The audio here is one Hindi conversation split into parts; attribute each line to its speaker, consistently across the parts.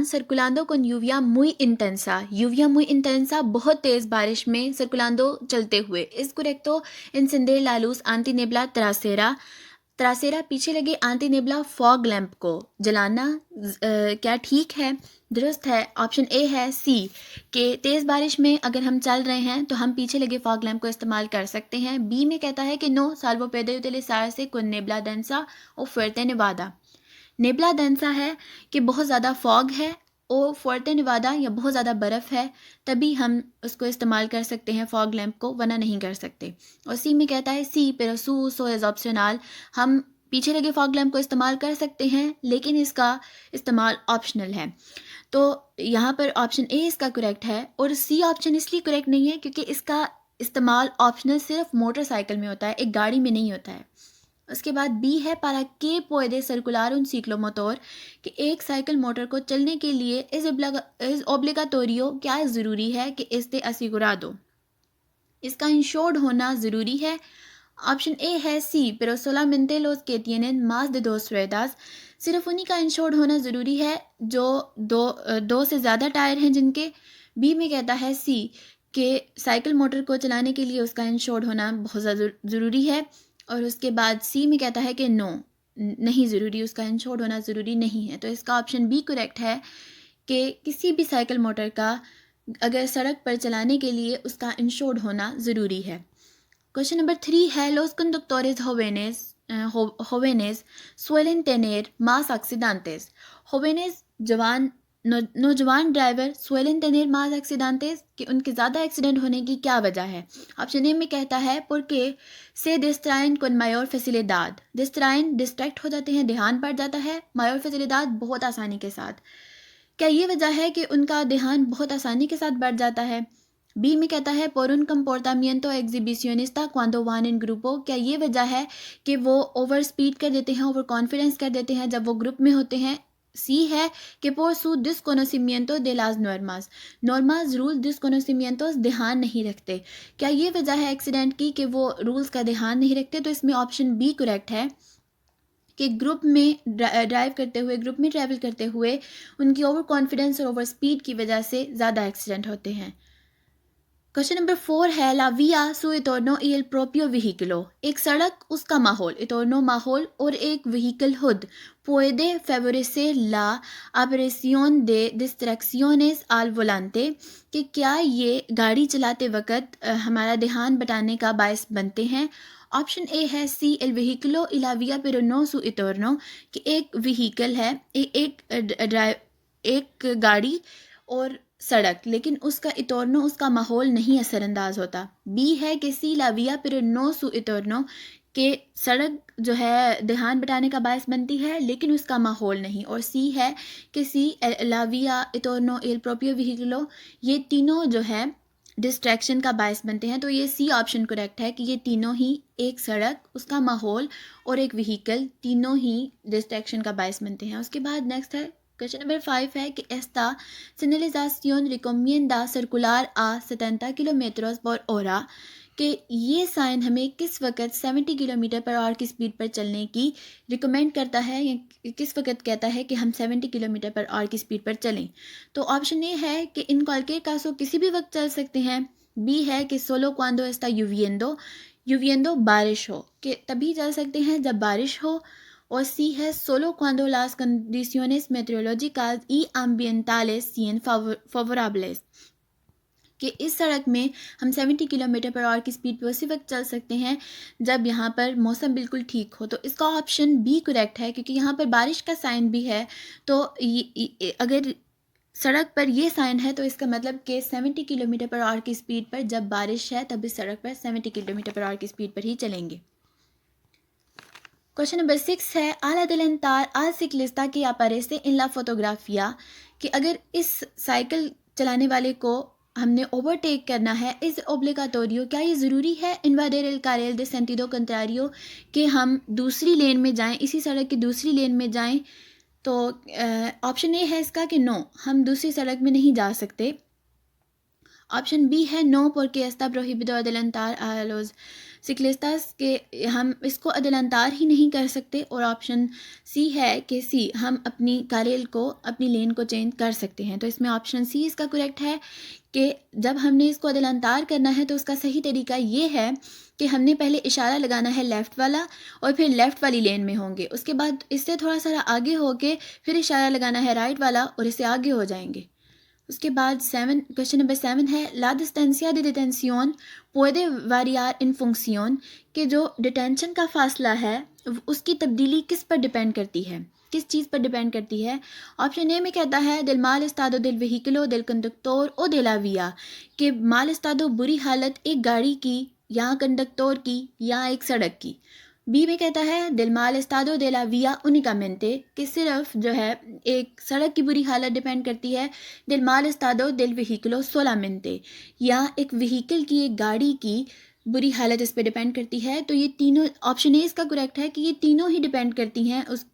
Speaker 1: circulando con lluvia muy intensa, बहुत तेज़ बारिश में circulando चलते हुए. Es correcto encender la luz antinebla trasera. त्रासेरा पीछे लगे आंटी नेबला फॉग लैंप को जलाना क्या ठीक है? दुरुस्त है. ऑप्शन ए है सी कि तेज़ बारिश में अगर हम चल रहे हैं तो हम पीछे लगे फॉग लैंप को इस्तेमाल कर सकते हैं. बी में कहता है कि नो साल्वो पेदे उतिलिज़ार से con नेबला डेंसा और fuerte nevada. नेबला डेंसा है कि बहुत ज़्यादा फॉग है और फोर्टे निवादा या बहुत ज़्यादा बर्फ़ है, तभी हम उसको इस्तेमाल कर सकते हैं फॉग लैंप को, वरना नहीं कर सकते. और सी में कहता है सी pero su uso es opcional. हम पीछे लगे फॉग लैंप को इस्तेमाल कर सकते हैं लेकिन इसका इस्तेमाल ऑप्शनल है. तो यहाँ पर ऑप्शन ए इसका करेक्ट है और सी ऑप्शन इसलिए करेक्ट नहीं है क्योंकि इसका इस्तेमाल ऑप्शनल सिर्फ मोटरसाइकिल में होता है, एक गाड़ी में नहीं होता है. उसके बाद बी है para qué puede circular un ciclomotor कि एक साइकिल मोटर को चलने के लिए इस obligatorio क्या ज़रूरी है कि esté asegurado. इसका इंश्योर्ड होना ज़रूरी है. ऑप्शन ए है सी pero solamente los que tienen más de dos ruedas. सिर्फ उन्हीं का इंश्योर्ड होना ज़रूरी है जो दो से ज़्यादा टायर हैं जिनके. बी में कहता है सी कि साइकिल मोटर को चलाने के लिए उसका इंश्योर्ड होना बहुत ज़्यादा ज़रूरी है. और उसके बाद सी में कहता है कि नो नहीं ज़रूरी, उसका इंश्योर्ड होना ज़रूरी नहीं है. तो इसका ऑप्शन बी करेक्ट है कि किसी भी साइकिल मोटर का अगर सड़क पर चलाने के लिए उसका इंश्योर्ड होना ज़रूरी है. क्वेश्चन नंबर 3 है los conductores jóvenes suelen tener más accidentes. jóvenes जवान नौजवान driver suelen tener más accidentes कि उनके ज़्यादा एक्सीडेंट होने की क्या वजह है. ऑप्शन ए में कहता है porque se distraen con mayor facilidad. distraen distract हो जाते हैं, ध्यान बढ़ जाता है. mayor facilidad बहुत आसानी के साथ. क्या ये वजह है कि उनका ध्यान बहुत आसानी के साथ बढ़ जाता है? बी में कहता है por un comportamiento exhibicionista cuando van en grupo. क्या ये वजह है कि वो ओवर स्पीड कर देते हैं, ओवर कॉन्फिडेंस कर देते हैं जब वो ग्रुप में होते हैं? सी है कि por su desconocimiento de las normas. नॉर्मास रूल डिस्कोनोसिमियंटोस ध्यान नहीं रखते. क्या ये वजह है एक्सीडेंट की कि वो रूल्स का ध्यान नहीं रखते? तो इसमें ऑप्शन बी करेक्ट है कि ग्रुप में ड्राइव करते हुए, ग्रुप में ट्रैवल करते हुए उनकी ओवर कॉन्फिडेंस और ओवर स्पीड की वजह से ज़्यादा एक्सीडेंट होते हैं. क्वेश्चन नंबर 4 है la vía su entorno y el propio vehículo. एक सड़क, उसका माहौल, entorno माहौल और एक व्हीकल खुद puede favorecer la aparición de distracciones al volante कि क्या ये गाड़ी चलाते वक्त हमारा ध्यान बटाने का बायस बनते हैं? ऑप्शन ए है सी el vehículo y la vía pero no su entorno कि एक व्हीकल है, एक गाड़ी और सड़क, लेकिन उसका इतोर्नो, उसका माहौल नहीं असरअंदाज होता. बी है कि सी लाविया pero no su entorno कि सड़क जो है ध्यान बटाने का बायस बनती है लेकिन उसका माहौल नहीं. और सी है कि सी लाविया इतोर्नो एल प्रोपियो व्हीकलो ये तीनों जो है डिस्ट्रैक्शन का बायस बनते हैं. तो ये सी ऑप्शन करेक्ट है कि ये तीनों ही, एक सड़क, उसका माहौल और एक व्हीकल, तीनों ही डिस्ट्रैक्शन का बायस बनते हैं. उसके बाद नेक्स्ट है क्वेश्चन नंबर 5 है कि esta señalización recomienda circular a 70 kilometre पर hora कि ये साइन हमें किस वक्त 70 किलोमीटर पर आवर की स्पीड पर चलने की रिकमेंड करता है या किस वक्त कहता है कि हम 70 किलोमीटर पर आवर की स्पीड पर चलें. तो ऑप्शन ए है कि इन cualquier caso किसी भी वक्त चल सकते हैं. बी है कि solo cuando está lloviendo बारिश हो, कि तभी चल सकते हैं जब बारिश हो. और सी है solo cuando las condiciones meteorológicas y ambientales sean favorables कि इस सड़क में हम 70 किलोमीटर पर आवर की स्पीड पर उसी वक्त चल सकते हैं जब यहाँ पर मौसम बिल्कुल ठीक हो. तो इसका ऑप्शन बी करेक्ट है क्योंकि यहाँ पर बारिश का साइन भी है. तो अगर सड़क पर ये साइन है तो इसका मतलब कि 70 किलोमीटर पर आवर की स्पीड पर जब बारिश है तब इस सड़क पर 70 किलोमीटर पर आवर की स्पीड पर ही चलेंगे. क्वेश्चन नंबर 6 है al adelantar al ciclista que aparece en la fotografía कि अगर इस साइकिल चलाने वाले को हमने ओवरटेक करना है, इस ओब्लिगाटोरियो क्या ये ज़रूरी है इन्वाडेर L carril de sentido contrario कि हम दूसरी लेन में जाएं, इसी सड़क की दूसरी लेन में जाएं? तो ऑप्शन ए है इसका कि नो, हम दूसरी सड़क में नहीं जा सकते. ऑप्शन बी है no porque está prohibido adelantar a los ciclistas के हम इसको अदलांतार ही नहीं कर सकते। और ऑप्शन सी है कि सी हम अपनी गाड़ी को अपनी लेन को चेंज कर सकते हैं। तो इसमें ऑप्शन सी इसका करेक्ट है कि जब हमने इसको अदलांतार करना है तो उसका सही तरीका ये है कि हमने पहले इशारा लगाना है लेफ़्ट वाला और फिर लेफ़्ट वाली लेन में होंगे, उसके बाद इससे थोड़ा सा आगे होके फिर इशारा लगाना है राइट वाला और इससे आगे हो जाएंगे। उसके बाद क्वेश्चन नंबर 7 है ला distancia de detención puede variar en función कि जो डिटेंशन का फासला है उसकी तब्दीली किस पर डिपेंड करती है, किस चीज़ पर डिपेंड करती है। ऑप्शन ए में कहता है दिल माल इस्तादो दिल व्हीकलो दिल कंडक्टोर ओ दिला विया कि माल इस्तादो बुरी हालत एक गाड़ी की या कंडक्टोर की या एक सड़क की। बी में कहता है दिल माल इस्तादो दे ला विया उनिकामेंटे कि सिर्फ जो है एक सड़क की बुरी हालत डिपेंड करती है दिल माल इस्तादो दिल व्हीकलो सोलामेंटे या एक व्हीकल की एक गाड़ी की बुरी हालत इस पर डिपेंड करती है। तो ये तीनों ऑप्शन ए इसका करेक्ट है कि ये तीनों ही डिपेंड करती हैं उस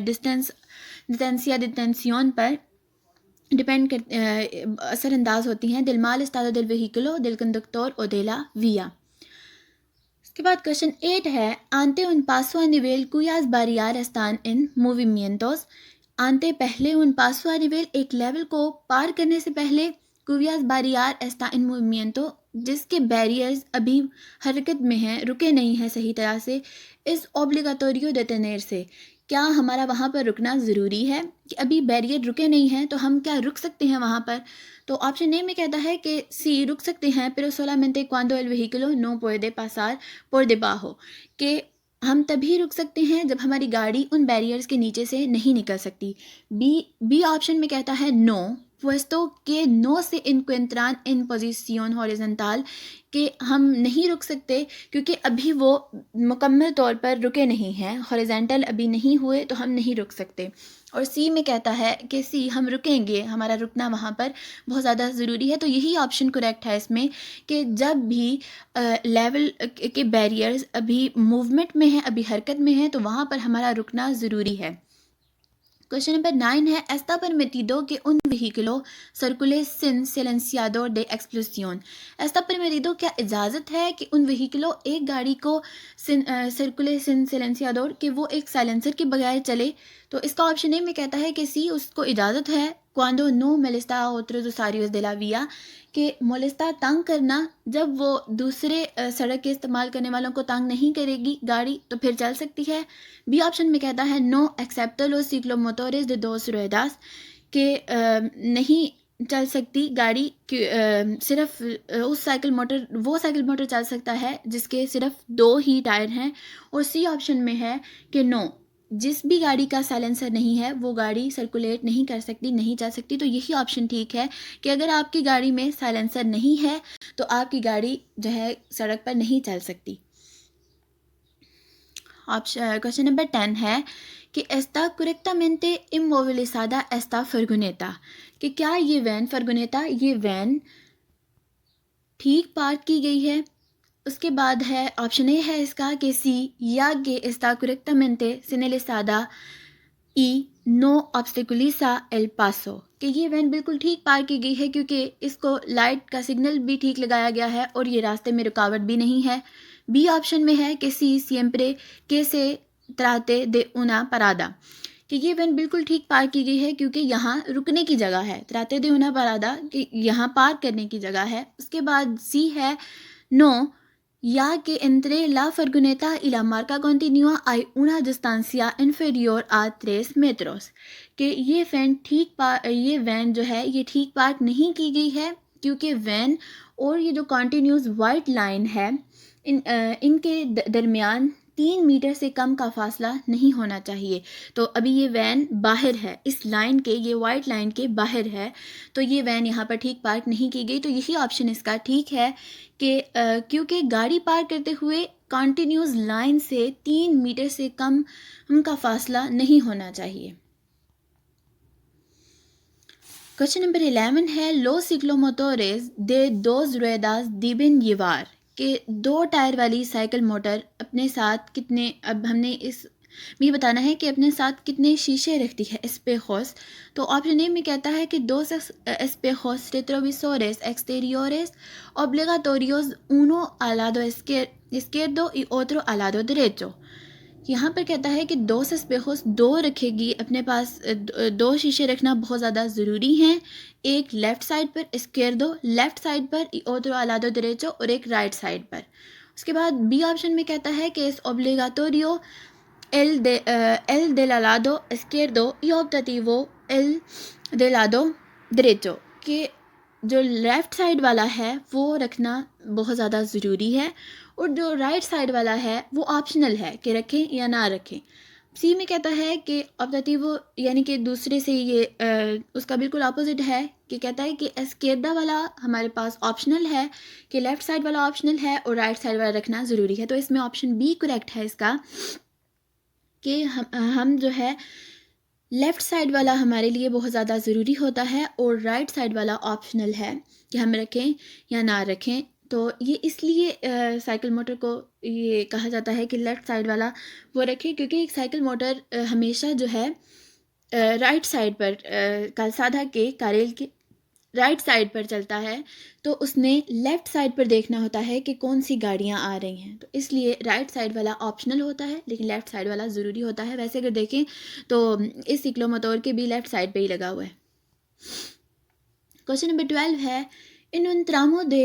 Speaker 1: डिस्टेंसिया डिटेंसियोन पर डिपेंड कर असरअंदाज होती हैं दिल माल इस्तादो दिल व्हीकलो दिल कंडक्टोर ओ दे ला विया। के बाद क्वेश्चन 8 है आंते उन पासो a nivel cuyas barrier están en movimientos आंते पहले उन पासो a nivel एक लेवल को पार करने से पहले cuyas barrier está en movimiento जिसके बैरियर्स अभी हरकत में हैं, रुके नहीं हैं सही तरह से, इस ओब्लिगाटोरियो detener से क्या हमारा वहाँ पर रुकना ज़रूरी है कि अभी बैरियर रुके नहीं हैं तो हम क्या रुक सकते हैं वहाँ पर। तो ऑप्शन ए में कहता है कि सी रुक सकते हैं pero solamente cuando el vehículo no puede pasar por debajo कि हम तभी रुक सकते हैं जब हमारी गाड़ी उन बैरियर्स के नीचे से नहीं निकल सकती। बी ऑप्शन में कहता है no puesto que no se encuentran en posición horizontal कि हम नहीं रुक सकते क्योंकि अभी वो मुकम्मल तौर पर रुके नहीं हैं, हॉरिजॉन्टल अभी नहीं हुए तो हम नहीं रुक सकते। और सी में कहता है कि सी हम रुकेंगे, हमारा रुकना वहाँ पर बहुत ज़्यादा ज़रूरी है। तो यही ऑप्शन करेक्ट है इसमें कि जब भी लेवल के बैरियर्स अभी मूवमेंट में हैं, अभी हरकत में हैं, तो वहाँ पर हमारा रुकना ज़रूरी है। क्वेश्चन नंबर 9 है está permitido que un vehículo circule sin silenciador de explosión está permitido क्या इजाज़त है कि उन व्हीकलों एक गाड़ी को सर्कुले सिन silenciador कि वो एक साइलेंसर के बगैर चले। तो इसका ऑप्शन ए में कहता है कि सी उसको इजाज़त है cuando no molesta a otros usuarios de la vía कि मोलिस्ता तंग करना जब वो दूसरे सड़क के इस्तेमाल करने वालों को तंग नहीं करेगी गाड़ी तो फिर चल सकती है। बी ऑप्शन में कहता है नो एक्सेप्टल और सिक्लोमोटोरिस de dos ruedas के नहीं चल सकती गाड़ी सिर्फ उस साइकिल मोटर चल सकता है जिसके सिर्फ 2 ही टायर हैं। और सी ऑप्शन में है कि नो जिस भी गाड़ी का साइलेंसर नहीं है वो गाड़ी सर्कुलेट नहीं कर सकती, नहीं चल सकती। तो यही ऑप्शन ठीक है कि अगर आपकी गाड़ी में साइलेंसर नहीं है तो आपकी गाड़ी जो है सड़क पर नहीं चल सकती। क्वेश्चन नंबर 10 है कि está correctamente inmovilizada esta furgoneta कि क्या ये वैन फर्गोनेटा ये वैन ठीक पार्क की गई है। उसके बाद है ऑप्शन ए है इसका कि सी या que está correctamente señalizada y no obstaculiza el paso कि ये वैन बिल्कुल ठीक पार्क की गई है क्योंकि इसको लाइट का सिग्नल भी ठीक लगाया गया है और ये रास्ते में रुकावट भी नहीं है। बी ऑप्शन में है कि सी siempre que se trate de una parada कि ये वैन बिल्कुल ठीक पार्क की गई है क्योंकि यहाँ रुकने की जगह है, trate de una parada कि यहाँ पार्क करने की जगह है। उसके बाद सी है no ya que entre la furgoneta y la marca continua hay una distancia inferior a 3 metros कि ये वैन जो है ये ठीक पार्क नहीं की गई है क्योंकि वैन और ये जो कॉन्टीन्यूस वाइट लाइन है इनके दरमियान 3 मीटर से कम का फासला नहीं होना चाहिए। तो अभी ये वैन बाहर है, इस लाइन के, ये वाइट लाइन के बाहर है, तो ये वैन यहाँ पर ठीक पार्क नहीं की गई। तो यही ऑप्शन इसका ठीक है कि क्योंकि गाड़ी पार्क करते हुए कॉन्टीन्यूस लाइन से 3 मीटर से कम का फासला नहीं होना चाहिए। क्वेश्चन नंबर 11 है लो सिक्लोमोटोरेस दे dos ruedas deben llevar कि 2 टायर वाली साइकिल मोटर अपने साथ कितने, अब हमने इस ये बताना है कि अपने साथ कितने शीशे रखती है espejos। तो ऑप्शन ए में कहता है कि dos espejos retrovisores exteriores obligatorios, uno al lado izquierdo y otro al lado derecho। यहाँ पर कहता है कि दो स्पेहोस दो रखेगी अपने पास, दो शीशे रखना बहुत ज़्यादा ज़रूरी हैं, एक लेफ़्ट साइड पर izquierdo लेफ़्ट साइड पर y otro al lado derecho और एक राइट साइड पर। उसके बाद बी ऑप्शन में कहता है कि es obligatorio el del lado izquierdo y optativo el del lado derecho, कि जो लेफ़्ट साइड वाला है वो रखना बहुत ज़्यादा ज़रूरी है और जो राइट साइड वाला है वो ऑप्शनल है कि रखें या ना रखें। सी में कहता है कि ऑप्टेटिवो यानी कि दूसरे से ये उसका बिल्कुल अपोजिट है, कि कहता है कि एस्केरडा वाला हमारे पास ऑप्शनल है, कि लेफ़्ट साइड वाला ऑप्शनल है और राइट साइड वाला रखना ज़रूरी है। तो इसमें ऑप्शन बी करेक्ट है इसका, कि हम जो है लेफ़्ट साइड वाला हमारे लिए बहुत ज़्यादा ज़रूरी होता है और राइट साइड वाला ऑप्शनल है कि हम रखें या ना रखें। तो ये इसलिए साइकिल मोटर को ये कहा जाता है कि लेफ़्ट साइड वाला वो रखें, क्योंकि एक साइकिल मोटर हमेशा जो है राइट साइड पर कालसाधा के कारेल के राइट साइड पर चलता है, तो उसने लेफ़्ट साइड पर देखना होता है कि कौन सी गाड़ियाँ आ रही हैं। तो इसलिए राइट साइड वाला ऑप्शनल होता है लेकिन लेफ़्ट साइड वाला ज़रूरी होता है। वैसे अगर देखें तो इस सिक्लोमोटोर के भी लेफ़्ट साइड पे ही लगा हुआ है। क्वेश्चन नंबर 12 है, en un tramo de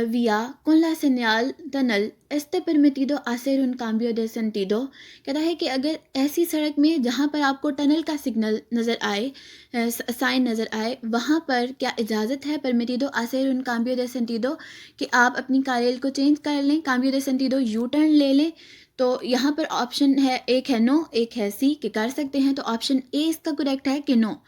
Speaker 1: vía con la señal tunnel este permitido hacer un cambio de sentido। कहता है कि अगर ऐसी सड़क में जहाँ पर आपको टनल का सिग्नल नज़र आए, साइन नज़र आए, वहाँ पर क्या इजाज़त है permitido hacer un cambio de sentido, कि आप अपनी कारेल को चेंज कर लें, cambio de sentido U turn ले लें। तो यहाँ पर ऑप्शन है, एक है नो, एक है सी कि कर सकते हैं। तो ऑप्शन ए इसका करेक्ट है कि नो,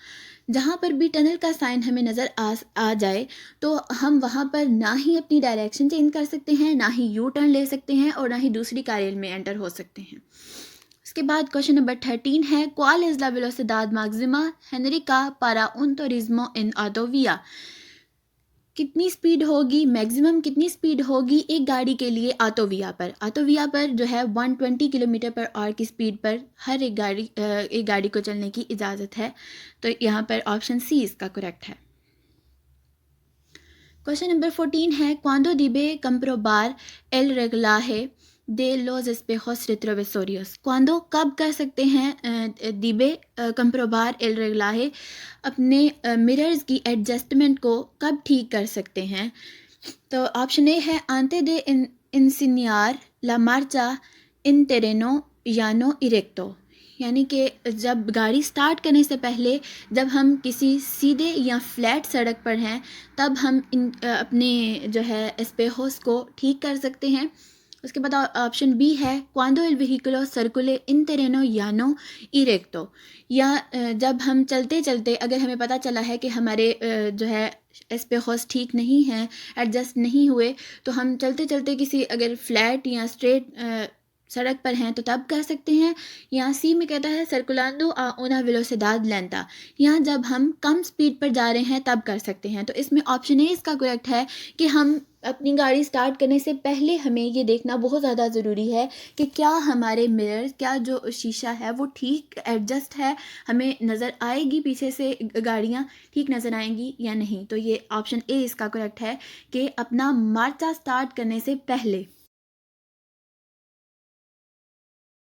Speaker 1: जहाँ पर भी टनल का साइन हमें नज़र आ जाए तो हम वहाँ पर ना ही अपनी डायरेक्शन चेंज कर सकते हैं, ना ही यू टर्न ले सकते हैं और ना ही दूसरी कारेल में एंटर हो सकते हैं। उसके बाद क्वेश्चन नंबर 13 है, ¿Cuál es la velocidad máxima genérica para un turismo en autovía? कितनी स्पीड होगी, मैक्सिमम कितनी स्पीड होगी एक गाड़ी के लिए ऑटोविया पर। ऑटोविया पर जो है 120 किलोमीटर पर आवर की स्पीड पर हर एक गाड़ी को चलने की इजाज़त है। तो यहाँ पर ऑप्शन सी इसका करेक्ट है। क्वेश्चन नंबर 14 है, cuando debe comprobar el reglaje de los espejos retrovisorios। cuando कब कर सकते हैं debe comprobar el reglaje, अपने मिरर्स की एडजस्टमेंट को कब ठीक कर सकते हैं। तो ऑप्शन ए है, antes de enseñar la marcha en terreno llano y recto, यानी कि जब गाड़ी स्टार्ट करने से पहले जब हम किसी सीधे या फ्लैट सड़क पर हैं तब हम अपने जो है एस्पेहोस को ठीक कर सकते हैं। उसके बाद ऑप्शन बी है, cuando el vehículo circule en terreno llano y recto, या जब हम चलते चलते अगर हमें पता चला है कि हमारे जो है एस्पेहोस ठीक नहीं हैं, एडजस्ट नहीं हुए, तो हम चलते चलते किसी अगर फ्लैट या स्ट्रेट सड़क पर हैं तो तब कर सकते हैं। यहाँ सी में कहता है सर्कुलांडो आ una velocidad lenta, यहाँ जब हम कम स्पीड पर जा रहे हैं तब कर सकते हैं। तो इसमें ऑप्शन ए इसका करेक्ट है कि हम अपनी गाड़ी स्टार्ट करने से पहले हमें ये देखना बहुत ज़्यादा ज़रूरी है कि क्या हमारे मिरर, क्या जो शीशा है वो ठीक एडजस्ट है, हमें नज़र आएगी पीछे से गाड़ियाँ ठीक नज़र आएंगी या नहीं। तो ये ऑप्शन ए इसका करेक्ट है कि अपना मार्चा स्टार्ट करने से पहले